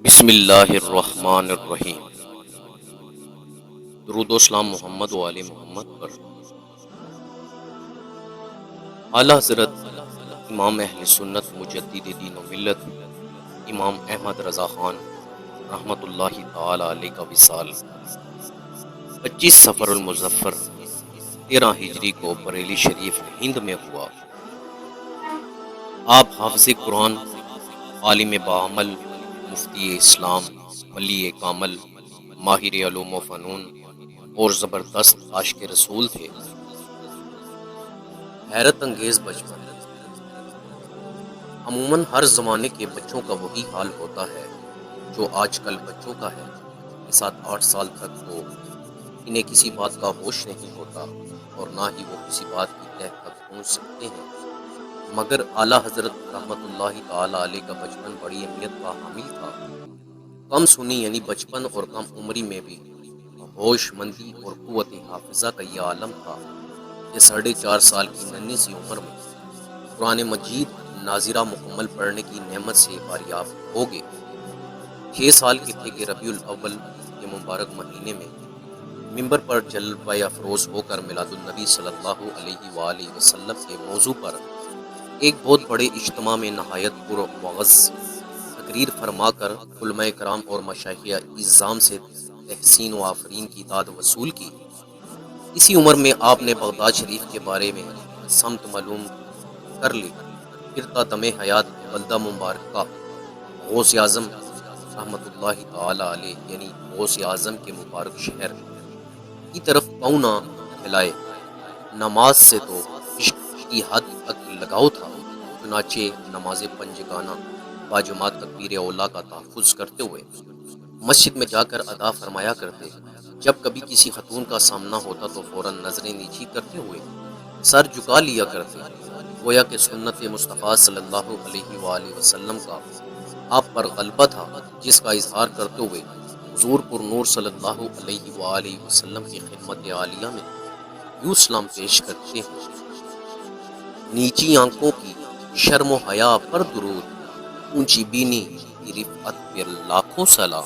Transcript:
بسم اللہ الرحمن الرحیم۔ درود و سلام محمد و آل محمد پر۔ اعلیٰ حضرت امام اہل سنت مجدد دین و ملت امام احمد رضا خان رحمۃ اللہ تعالی علیہ کا وصال 25 صفر المظفر 13 ہجری کو بریلی شریف ہند میں ہوا۔ آپ حافظ قرآن، عالم بعمل، مفتی اسلام، ولی کامل، ماہر علوم و فنون اور زبردست عاشق رسول تھے۔ حیرت انگیز بچپن۔ عموماً ہر زمانے کے بچوں کا وہی حال ہوتا ہے جو آج کل بچوں کا ہے کہ 7-8 سال تک تو انہیں کسی بات کا ہوش نہیں ہوتا اور نہ ہی وہ کسی بات کی تہ تک پہنچ سکتے ہیں، مگر اعلیٰ حضرت رحمۃ اللہ تعالی علیہ کا بچپن بڑی اہمیت کا حامل تھا۔ کم سنی یعنی بچپن اور کم عمری میں بھی ہوش مندی اور قوت حافظہ کا یہ عالم تھا کہ 4.5 سال کی ننھی سی عمر میں قرآن مجید ناظرہ مکمل پڑھنے کی نعمت سے باریاب ہو گئے۔ 6 سال کے تھے کہ ربیع الاول کے مبارک مہینے میں ممبر پر جلوہ افروز ہو کر میلاد النبی صلی اللہ علیہ وآلہ وسلم کے موضوع پر ایک بہت بڑے اجتماع میں نہایت پرمغز تقریر فرما کر علماء کرام اور مشائخ اعظام سے تحسین و آفرین کی داد وصول کی۔ اسی عمر میں آپ نے بغداد شریف کے بارے میں سمت معلوم کر لی، پھر تا دم حیات بلدہ مبارکہ غوث اعظم رحمۃ اللہ تعالی علیہ یعنی غوث اعظم کے مبارک شہر کی طرف پاؤں نہ پھیلائے۔ نماز سے تو عشق کی حد تک لگاؤ تھا، چنانچہ نماز پنجگانہ باجماعت تکبیر اولیٰ کا تحفظ کرتے ہوئے مسجد میں جا کر ادا فرمایا کرتے۔ جب کبھی کسی خاتون کا سامنا ہوتا تو فوراً نظریں نیچی کرتے ہوئے سر جھکا لیا کرتے، گویا کہ سنت مصطفیٰ صلی اللہ علیہ وآلہ وسلم کا آپ پر غلبہ تھا، جس کا اظہار کرتے ہوئے حضور پر نور صلی اللہ علیہ وآلہ وسلم کی خدمت عالیہ میں یوں سلام پیش کرتے ہیں: نیچی آنکھوں کی شرم و حیا پر درود، اونچی بینی کی رفعت پر لاکھوں سلام۔